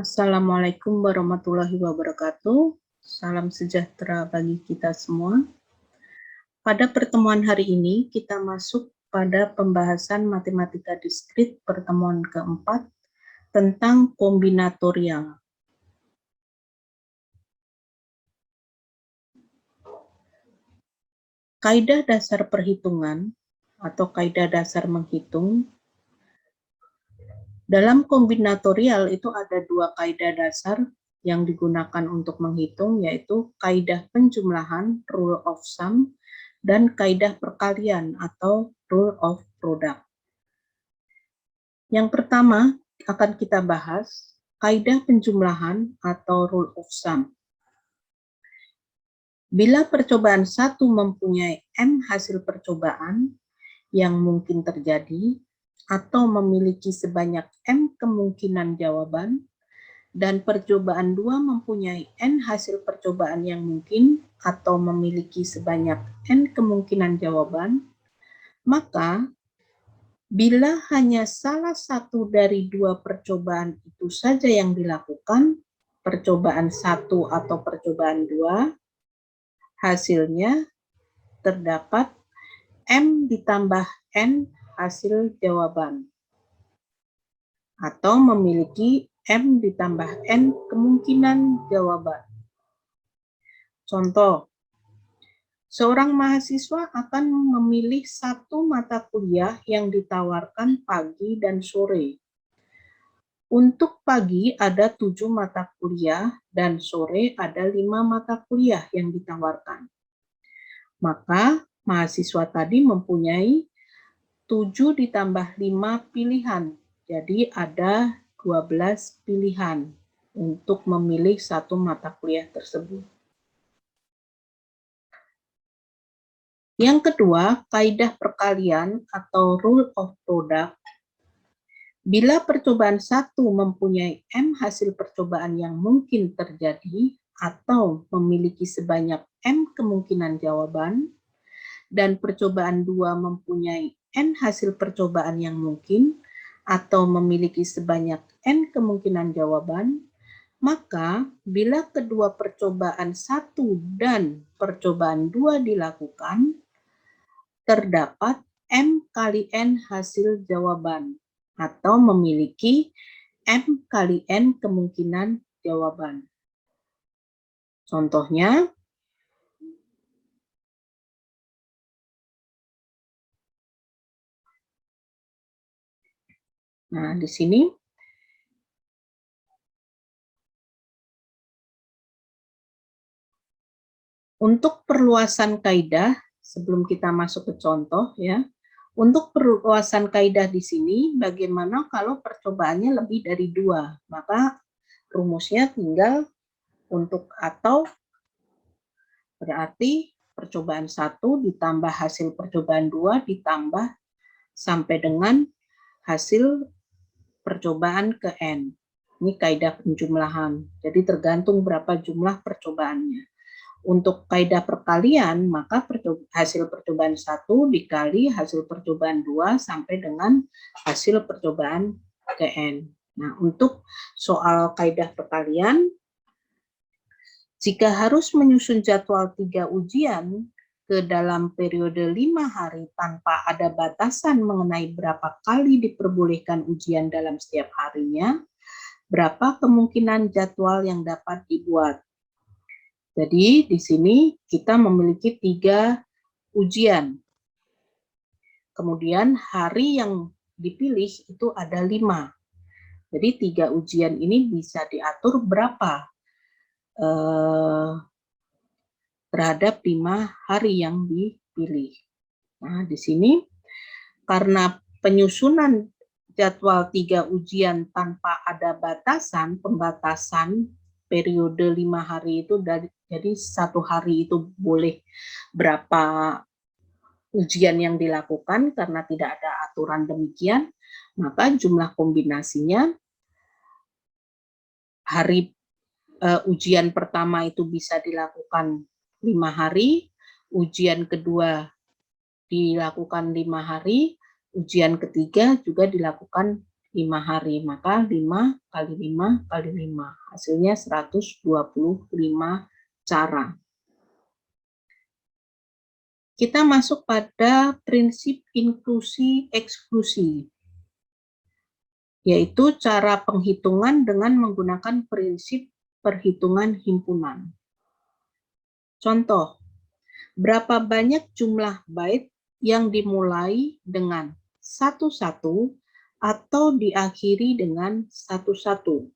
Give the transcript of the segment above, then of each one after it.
Assalamualaikum warahmatullahi wabarakatuh. Salam sejahtera bagi kita semua. Pada pertemuan hari ini, kita masuk pada pembahasan matematika diskrit pertemuan keempat tentang kombinatorial. Kaidah dasar perhitungan atau kaidah dasar menghitung. Dalam kombinatorial itu ada dua kaidah dasar yang digunakan untuk menghitung, yaitu kaidah penjumlahan, rule of sum, dan kaidah perkalian atau rule of product. Yang pertama akan kita bahas kaidah penjumlahan atau rule of sum. Bila percobaan 1 mempunyai n hasil percobaan yang mungkin terjadi atau memiliki sebanyak m kemungkinan jawaban, dan percobaan 2 mempunyai n hasil percobaan yang mungkin atau memiliki sebanyak n kemungkinan jawaban, maka bila hanya salah satu dari dua percobaan itu saja yang dilakukan, percobaan 1 atau percobaan 2, hasilnya terdapat m ditambah n hasil jawaban, atau memiliki m ditambah n kemungkinan jawaban. Contoh, seorang mahasiswa akan memilih satu mata kuliah yang ditawarkan pagi dan sore. Untuk pagi ada 7 mata kuliah dan sore ada 5 mata kuliah yang ditawarkan. Maka mahasiswa tadi mempunyai 7 ditambah 5 pilihan. Jadi ada 12 pilihan untuk memilih satu mata kuliah tersebut. Yang kedua, kaidah perkalian atau rule of product. Bila percobaan 1 mempunyai m hasil percobaan yang mungkin terjadi atau memiliki sebanyak m kemungkinan jawaban, dan percobaan 2 mempunyai n hasil percobaan yang mungkin atau memiliki sebanyak n kemungkinan jawaban, maka bila kedua percobaan 1 dan percobaan 2 dilakukan, terdapat m kali n hasil jawaban atau memiliki m kali n kemungkinan jawaban. Contohnya, nah di sini untuk perluasan kaidah, sebelum kita masuk ke contoh ya, untuk perluasan kaidah di sini, bagaimana kalau percobaannya lebih dari 2? Maka rumusnya tinggal untuk atau berarti percobaan 1 ditambah hasil percobaan 2 ditambah sampai dengan hasil percobaan ke N. Ini kaidah penjumlahan. Jadi tergantung berapa jumlah percobaannya. Untuk kaidah perkalian, maka hasil percobaan 1 dikali hasil percobaan 2 sampai dengan hasil percobaan ke N. Nah, untuk soal kaidah perkalian, jika harus menyusun jadwal 3 ujian ke dalam periode 5 hari tanpa ada batasan mengenai berapa kali diperbolehkan ujian dalam setiap harinya, berapa kemungkinan jadwal yang dapat dibuat? Jadi di sini kita memiliki 3 ujian. Kemudian hari yang dipilih itu ada 5. Jadi 3 ujian ini bisa diatur berapa terhadap 5 hari yang dipilih. Nah, di sini karena penyusunan jadwal 3 ujian tanpa ada batasan, pembatasan periode 5 hari itu jadi 1 hari itu boleh berapa ujian yang dilakukan karena tidak ada aturan demikian, maka jumlah kombinasinya hari ujian pertama itu bisa dilakukan 5 hari, ujian kedua dilakukan 5 hari, ujian ketiga juga dilakukan 5 hari, maka 5 kali 5 kali 5, hasilnya 125 cara. Kita masuk pada prinsip inklusi eksklusi, yaitu cara penghitungan dengan menggunakan prinsip perhitungan himpunan. Contoh, berapa banyak jumlah byte yang dimulai dengan 11 atau diakhiri dengan 11?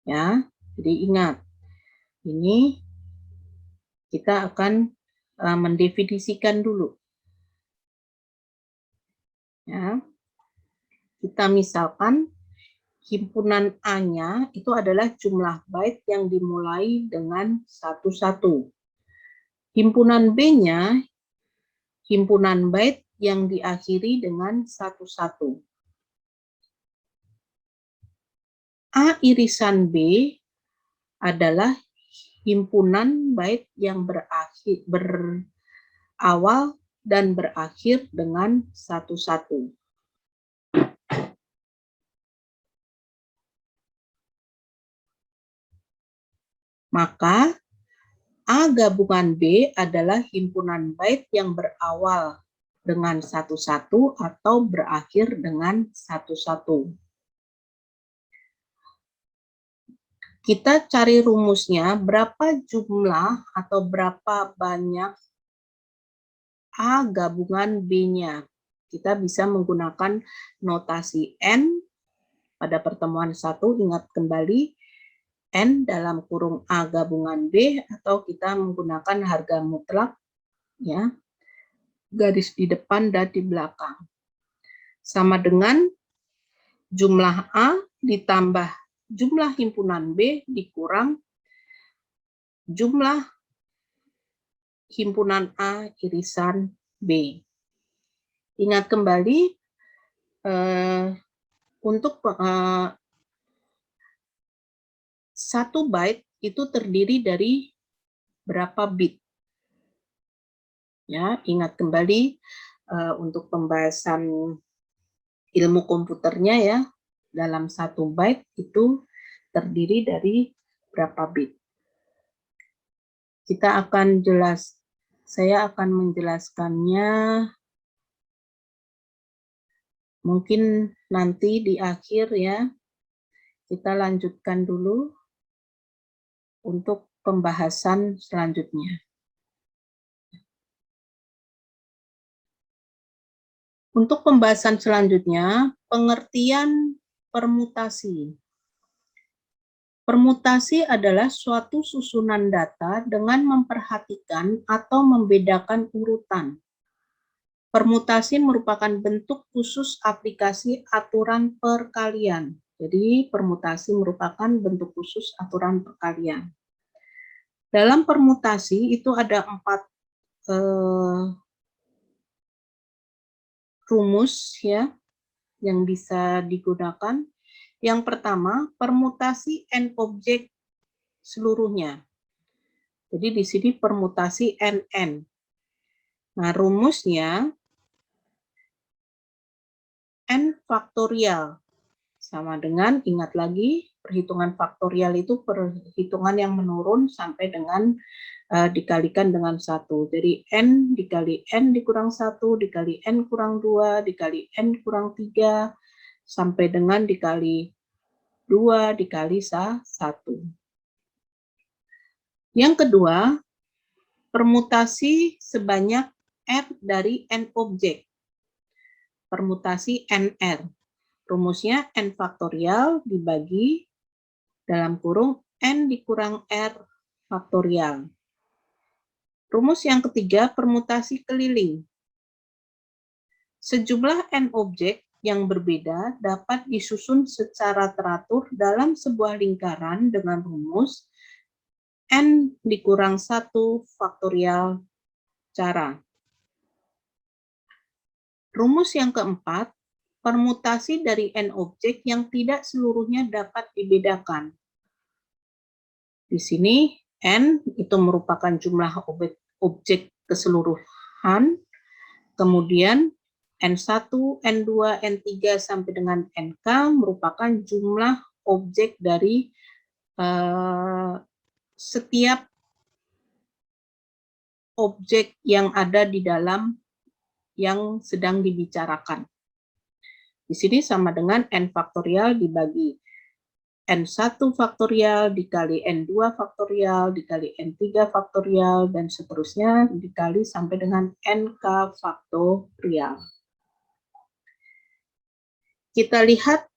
Ya, jadi ingat, ini kita akan mendefinisikan dulu. Ya, kita misalkan himpunan A-nya itu adalah jumlah byte yang dimulai dengan 11. Himpunan B-nya himpunan byte yang diakhiri dengan 11. A irisan B adalah himpunan byte yang berawal dan berakhir dengan 11. Maka A gabungan B adalah himpunan byte yang berawal dengan 11 atau berakhir dengan 11. Kita cari rumusnya, berapa jumlah atau berapa banyak A gabungan B-nya. Kita bisa menggunakan notasi N pada pertemuan 1, ingat kembali, N dalam kurung A gabungan B, atau kita menggunakan harga mutlak, ya, garis di depan dan di belakang. Sama dengan jumlah A ditambah jumlah himpunan B dikurang jumlah himpunan A irisan B. Ingat kembali, untuk 1 byte itu terdiri dari berapa bit? Ya, ingat kembali untuk pembahasan ilmu komputernya ya, dalam 1 byte itu terdiri dari berapa bit. Saya akan menjelaskannya mungkin nanti di akhir ya. Kita lanjutkan dulu untuk pembahasan selanjutnya. Untuk pembahasan selanjutnya, pengertian permutasi. Permutasi adalah suatu susunan data dengan memperhatikan atau membedakan urutan. Permutasi merupakan bentuk khusus aplikasi aturan perkalian. Jadi, permutasi merupakan bentuk khusus aturan perkalian. Dalam permutasi itu ada 4 rumus ya yang bisa digunakan. Yang pertama, permutasi n objek seluruhnya. Jadi di sini permutasi nn. Nah, rumusnya n faktorial sama dengan, ingat lagi, perhitungan faktorial itu perhitungan yang menurun sampai dengan dikalikan dengan 1. Jadi n dikali n dikurang 1, dikali n kurang 2, dikali n kurang 3, sampai dengan dikali 2 dikali 1. Yang kedua, permutasi sebanyak R dari n objek. Permutasi NR. Rumusnya n faktorial dibagi dalam kurung n dikurang R faktorial. Rumus yang ketiga, permutasi keliling. Sejumlah n objek yang berbeda dapat disusun secara teratur dalam sebuah lingkaran dengan rumus n dikurang 1 faktorial cara. Rumus yang keempat, permutasi dari n objek yang tidak seluruhnya dapat dibedakan. Di sini n itu merupakan jumlah objek keseluruhan, kemudian N1, N2, N3 sampai dengan NK merupakan jumlah objek dari setiap objek yang ada di dalam yang sedang dibicarakan. Di sini sama dengan N faktorial dibagi N1 faktorial dikali N2 faktorial dikali N3 faktorial dan seterusnya dikali sampai dengan NK faktorial. Kita lihat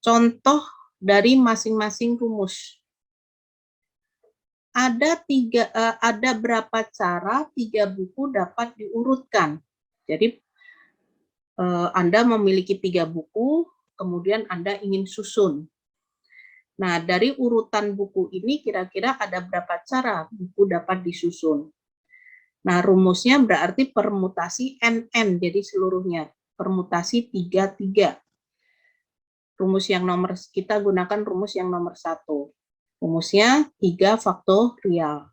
contoh dari masing-masing rumus. Ada berapa cara 3 buku dapat diurutkan. Jadi Anda memiliki 3 buku, kemudian Anda ingin susun. Nah, dari urutan buku ini kira-kira ada berapa cara buku dapat disusun. Nah, rumusnya berarti permutasi NN, jadi seluruhnya. Permutasi 3-3. Rumus yang kita gunakan rumus yang nomor 1. Rumusnya 3 faktorial.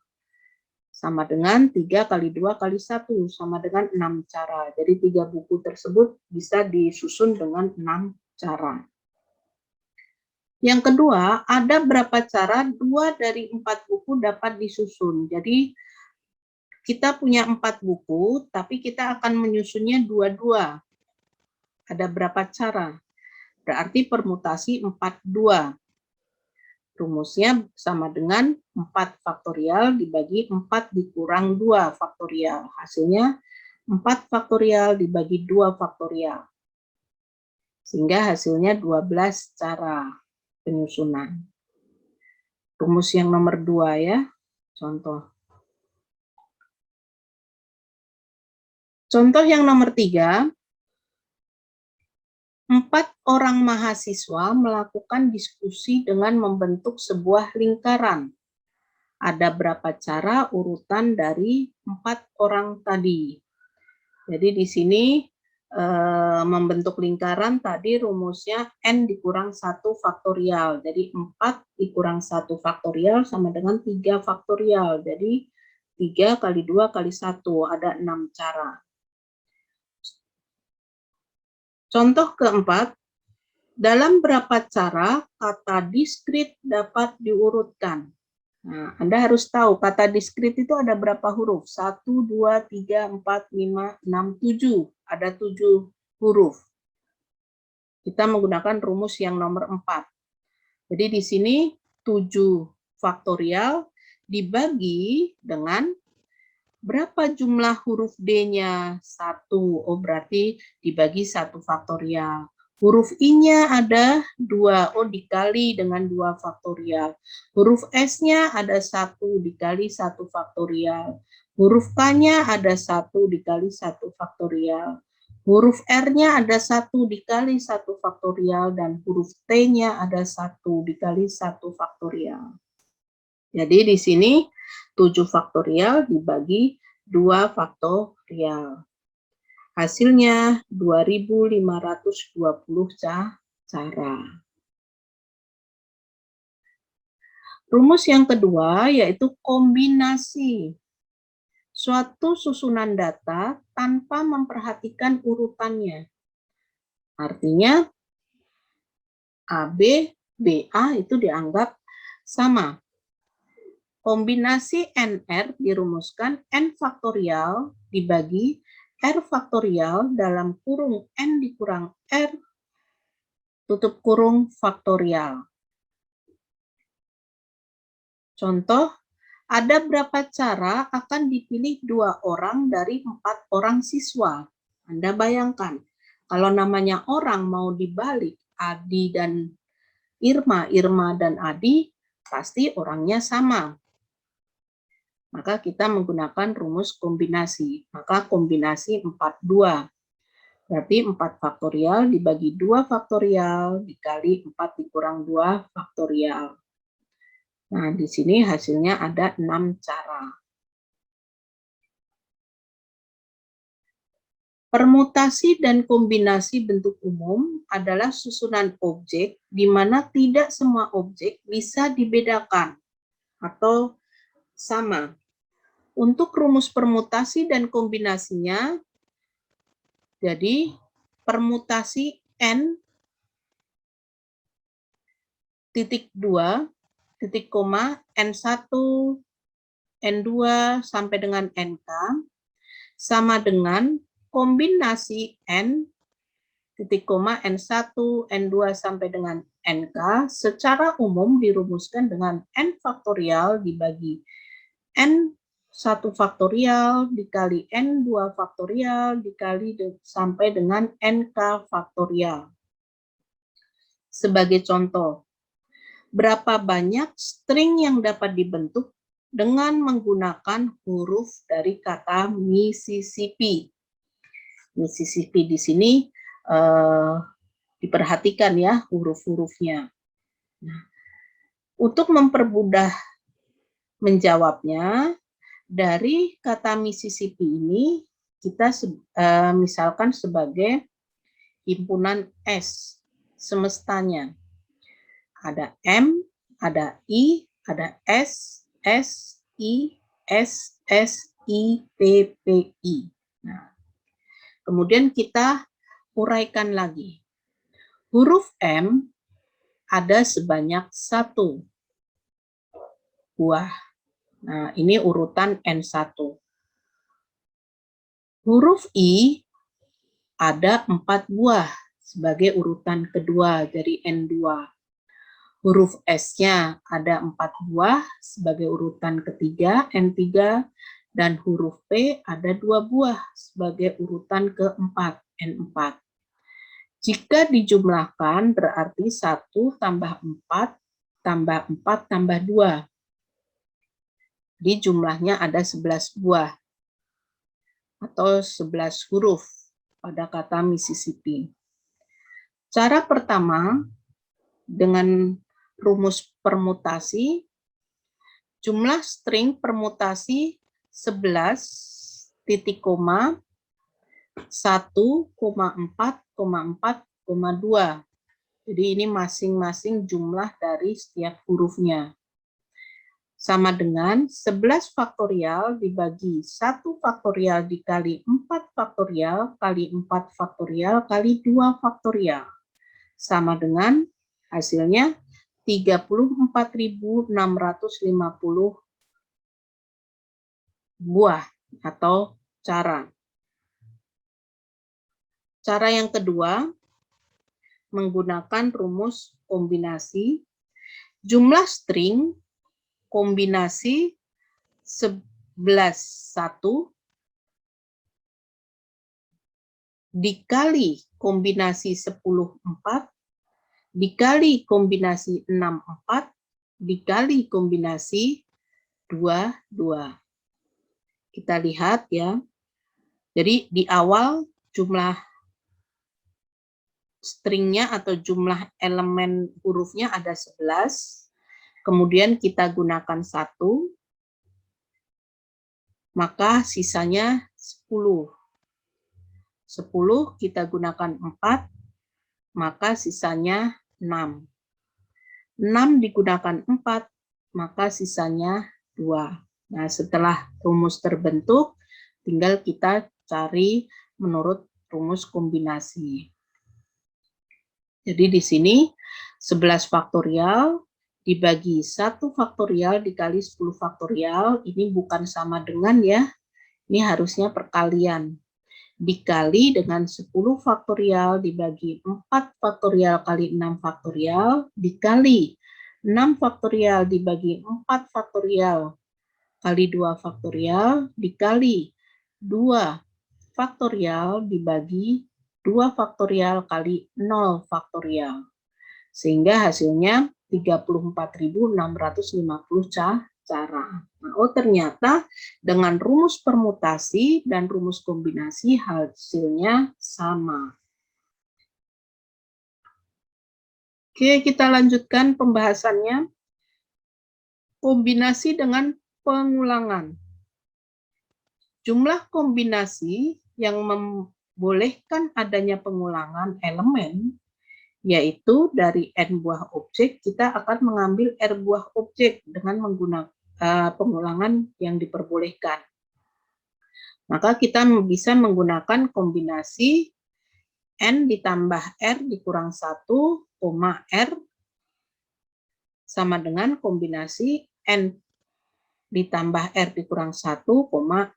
Sama dengan 3 kali 2 kali 1, sama dengan 6 cara. Jadi 3 buku tersebut bisa disusun dengan 6 cara. Yang kedua, ada berapa cara 2 dari 4 buku dapat disusun. Jadi kita punya 4 buku, tapi kita akan menyusunnya 2-2. Ada berapa cara? Berarti permutasi 4-2. Rumusnya sama dengan 4 faktorial dibagi 4 dikurang 2 faktorial. Hasilnya 4 faktorial dibagi 2 faktorial. Sehingga hasilnya 12 cara penyusunan. Rumus yang nomor 2 ya, contoh. Contoh yang nomor 3, 4 orang mahasiswa melakukan diskusi dengan membentuk sebuah lingkaran. Ada berapa cara urutan dari 4 orang tadi? Jadi di sini membentuk lingkaran tadi rumusnya N dikurang 1 faktorial. Jadi 4 dikurang 1 faktorial sama dengan 3 faktorial. Jadi 3 kali 2 kali 1, ada 6 cara. Contoh keempat, dalam berapa cara kata diskrit dapat diurutkan? Nah, Anda harus tahu kata diskrit itu ada berapa huruf? 1, 2, 3, 4, 5, 6, 7. Ada 7 huruf. Kita menggunakan rumus yang nomor 4. Jadi di sini 7 faktorial dibagi dengan berapa jumlah huruf D-nya? 1. Oh, berarti dibagi 1 faktorial. Huruf I-nya ada 2. Oh, dikali dengan 2 faktorial. Huruf S-nya ada 1 dikali 1 faktorial. Huruf K-nya ada 1 dikali 1 faktorial. Huruf R-nya ada 1 dikali 1 faktorial. Dan huruf T-nya ada 1 dikali 1 faktorial. Jadi di sini 7 faktorial dibagi 2 faktorial. Hasilnya 2520 cara. Rumus yang kedua yaitu kombinasi suatu susunan data tanpa memperhatikan urutannya. Artinya AB, BA itu dianggap sama. Kombinasi NR dirumuskan N faktorial dibagi R faktorial dalam kurung N dikurang R tutup kurung faktorial. Contoh, ada berapa cara akan dipilih 2 orang dari 4 orang siswa? Anda bayangkan, kalau namanya orang mau dibalik Adi dan Irma, Irma dan Adi, pasti orangnya sama. Maka kita menggunakan rumus kombinasi. Maka kombinasi 4-2. Berarti 4 faktorial dibagi 2 faktorial dikali 4 dikurang 2 faktorial. Nah, di sini hasilnya ada 6 cara. Permutasi dan kombinasi bentuk umum adalah susunan objek di mana tidak semua objek bisa dibedakan atau sama. Untuk rumus permutasi dan kombinasinya, jadi permutasi N titik 2 titik koma N1 N2 sampai dengan NK sama dengan kombinasi N titik koma N1 N2 sampai dengan NK secara umum dirumuskan dengan N faktorial dibagi N1 faktorial dikali N2 faktorial dikali sampai dengan NK faktorial. Sebagai contoh, berapa banyak string yang dapat dibentuk dengan menggunakan huruf dari kata Mississippi. Mississippi di sini diperhatikan ya huruf-hurufnya. Nah, untuk mempermudah menjawabnya, dari kata Mississippi ini kita misalkan sebagai himpunan S semestanya. Ada M, ada I, ada S, S, I, S, S, I, P, P, I. Nah, kemudian kita uraikan lagi. Huruf M ada sebanyak 1 buah. Nah, ini urutan N1. Huruf I ada 4 buah sebagai urutan kedua dari N2. Huruf S-nya ada 4 buah sebagai urutan ketiga, N3, dan huruf P ada 2 buah sebagai urutan keempat, N4. Jika dijumlahkan berarti 1 tambah 4 tambah 4 tambah 2. Jadi jumlahnya ada 11 buah atau 11 huruf pada kata Mississippi. Cara pertama, dengan rumus permutasi, jumlah string permutasi 11 titik koma 1,4,4,2. Jadi ini masing-masing jumlah dari setiap hurufnya. Sama dengan 11 faktorial dibagi 1 faktorial dikali 4 faktorial kali 4 faktorial kali 2 faktorial. Sama dengan hasilnya 34.650 buah atau cara. Cara yang kedua, menggunakan rumus kombinasi. Jumlah string kombinasi 11,1 dikali kombinasi 10,4 dikali kombinasi 6,4 dikali kombinasi 2,2. Kita lihat ya. Jadi di awal jumlah stringnya atau jumlah elemen hurufnya ada 11. Kemudian kita gunakan 1, maka sisanya 10. 10 kita gunakan 4, maka sisanya 6. 6 digunakan 4, maka sisanya 2. Nah, setelah rumus terbentuk, tinggal kita cari menurut rumus kombinasi. Jadi di sini 11 faktorial dibagi 1 faktorial dikali 10 faktorial, ini bukan sama dengan ya, ini harusnya perkalian. Dikali dengan 10 faktorial dibagi 4 faktorial kali 6 faktorial, dikali 6 faktorial dibagi 4 faktorial kali 2 faktorial, dikali 2 faktorial dibagi 2 faktorial kali 0 faktorial. Sehingga hasilnya 34.650 cara. Nah, ternyata dengan rumus permutasi dan rumus kombinasi hasilnya sama. Oke, kita lanjutkan pembahasannya. Kombinasi dengan pengulangan. Jumlah kombinasi yang membolehkan adanya pengulangan elemen yaitu dari n buah objek, kita akan mengambil r buah objek dengan menggunakan pengulangan yang diperbolehkan. Maka kita bisa menggunakan kombinasi N ditambah R dikurang 1, R sama dengan kombinasi N ditambah R dikurang 1,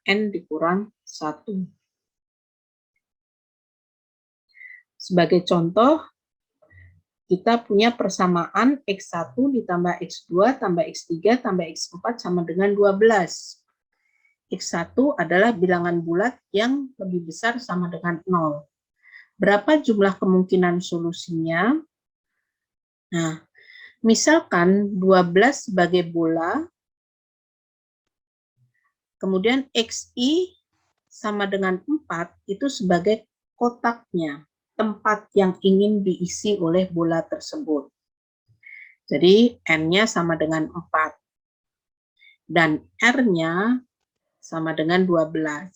N dikurang 1. Sebagai contoh, kita punya persamaan X1 ditambah X2 tambah X3 tambah X4 sama dengan 12. X1 adalah bilangan bulat yang lebih besar sama dengan 0. Berapa jumlah kemungkinan solusinya? Nah, misalkan 12 sebagai bola, kemudian XI sama dengan 4 itu sebagai kotaknya, tempat yang ingin diisi oleh bola tersebut. Jadi N-nya sama dengan 4. Dan R-nya sama dengan 12.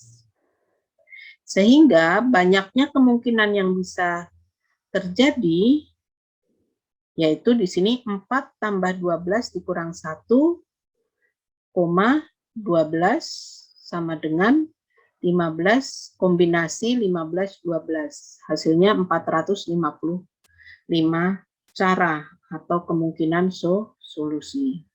Sehingga banyaknya kemungkinan yang bisa terjadi, yaitu di sini 4 tambah 12 dikurang 1, 12 sama dengan 15 kombinasi 15-12. Hasilnya 455 cara atau kemungkinan solusi.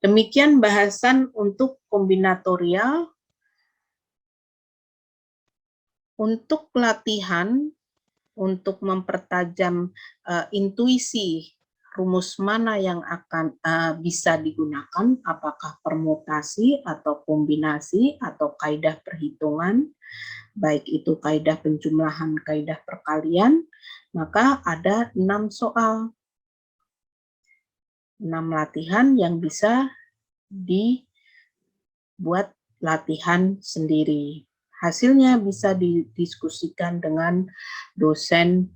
Demikian bahasan untuk kombinatorial. Untuk latihan, untuk mempertajam intuisi rumus mana yang akan bisa digunakan, apakah permutasi atau kombinasi atau kaidah perhitungan, baik itu kaidah penjumlahan, kaidah perkalian, maka ada 6 soal. 6 latihan yang bisa dibuat latihan sendiri. Hasilnya bisa didiskusikan dengan dosen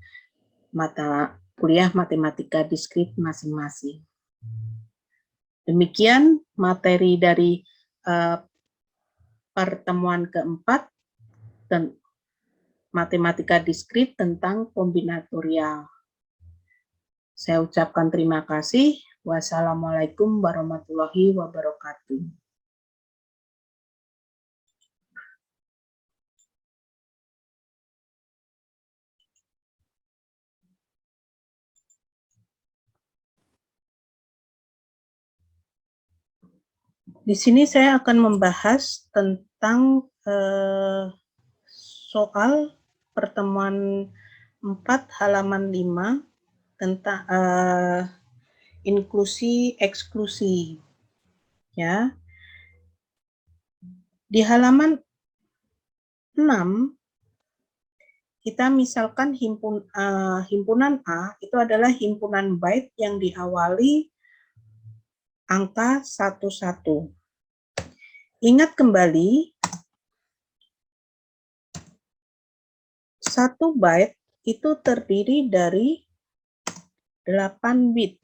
mata kuliah matematika diskrit masing-masing. Demikian materi dari pertemuan keempat dan matematika diskrit tentang kombinatorial. Saya ucapkan terima kasih. Wassalamualaikum warahmatullahi wabarakatuh. Di sini saya akan membahas tentang soal pertemuan 4 halaman 5 tentang inklusi eksklusi. Ya. Di halaman 6 kita misalkan himpunan A itu adalah himpunan byte yang diawali angka 11. Ingat kembali, 1 byte itu terdiri dari 8 bit.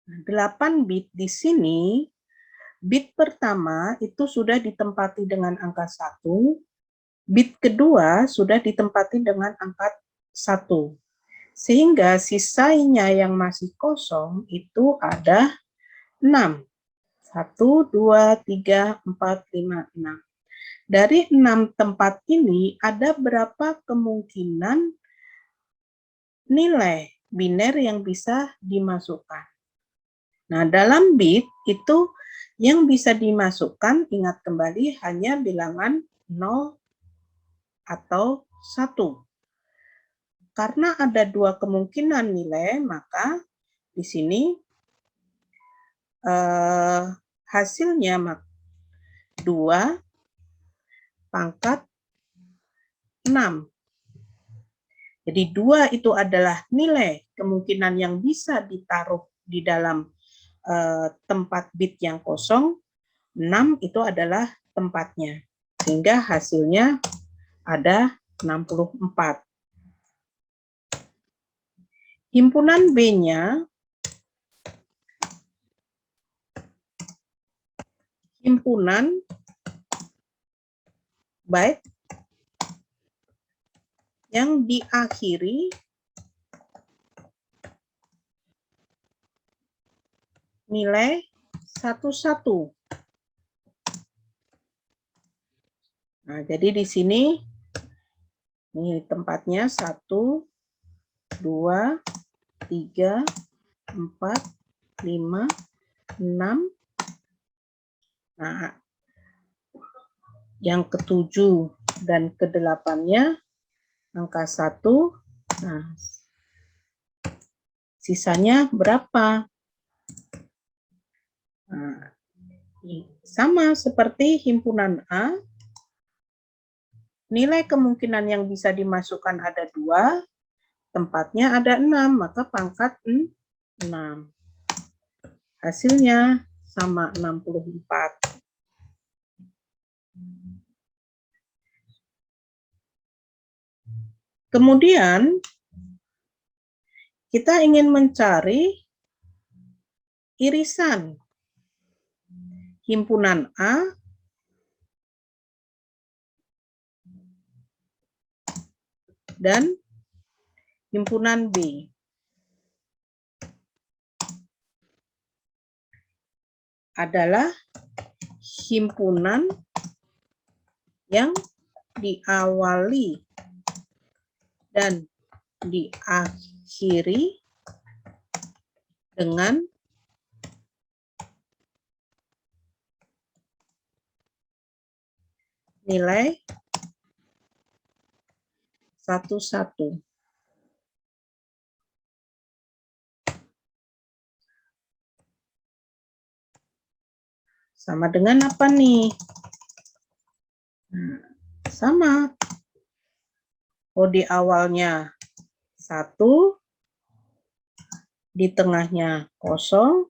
Nah, 8 bit di sini, bit pertama itu sudah ditempati dengan angka 1, bit kedua sudah ditempati dengan angka 1. Sehingga sisanya yang masih kosong itu ada 6. 1, 2, 3, 4, 5, 6. Dari 6 tempat ini, ada berapa kemungkinan nilai biner yang bisa dimasukkan? Nah, dalam bit itu yang bisa dimasukkan, ingat kembali, hanya bilangan 0 atau 1. Karena ada 2 kemungkinan nilai, maka di sini hasilnya 2 pangkat 6. Jadi 2 itu adalah nilai kemungkinan yang bisa ditaruh di dalam tempat bit yang kosong, 6 itu adalah tempatnya. Sehingga hasilnya ada 64. Himpunan B-nya himpunan byte yang diakhiri nilai 11. Nah, jadi di sini ini tempatnya 1, 2, 3, 4, 5, 6. Nah, yang ke-7 dan ke-8-nya angka 1. Nah, sisanya berapa? Nah, sama seperti himpunan A, nilai kemungkinan yang bisa dimasukkan ada 2, tempatnya ada 6, maka pangkat 6. Hasilnya sama 64. Kemudian, kita ingin mencari irisan himpunan A dan himpunan B. Adalah himpunan yang diawali dan diakhiri dengan nilai 11. Sama dengan apa nih? Nah, sama. Oh, di awalnya 1, di tengahnya 0,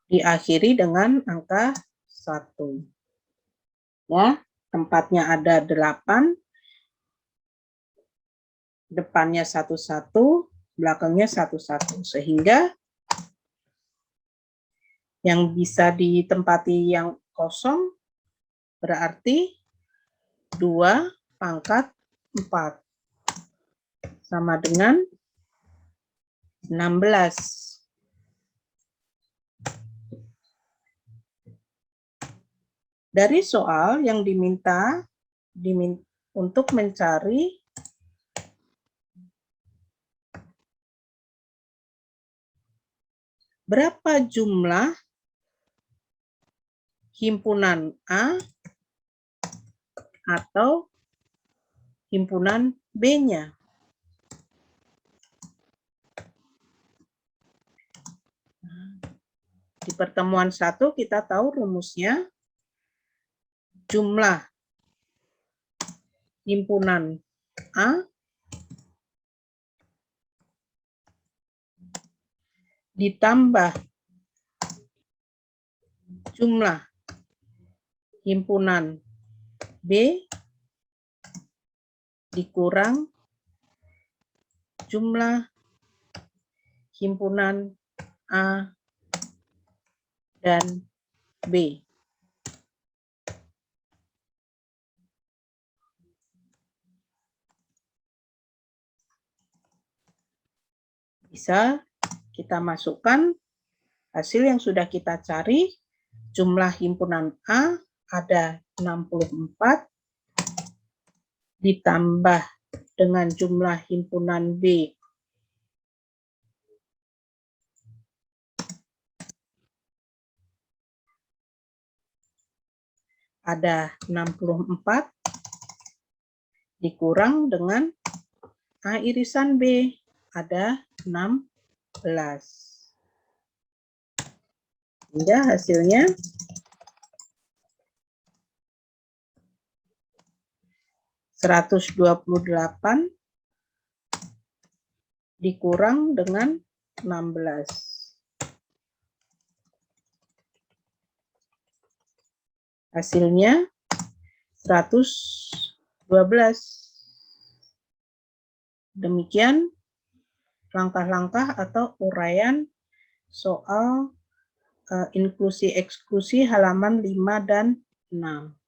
diakhiri dengan angka 1. Ya, tempatnya ada 8, depannya 11, belakangnya 11, sehingga yang bisa ditempati yang kosong berarti 2 pangkat 4 sama dengan 16. Dari soal yang diminta untuk mencari berapa jumlah himpunan A atau himpunan B-nya. Di pertemuan 1 kita tahu rumusnya jumlah himpunan A ditambah jumlah himpunan B dikurang jumlah himpunan A dan B. Bisa kita masukkan hasil yang sudah kita cari. Jumlah himpunan A ada 64 ditambah dengan jumlah himpunan B ada 64 dikurang dengan A irisan B ada 16. Hingga hasilnya 128 dikurang dengan 16. Hasilnya 112. Demikian langkah-langkah atau uraian soal inklusi eksklusi halaman 5 dan 6.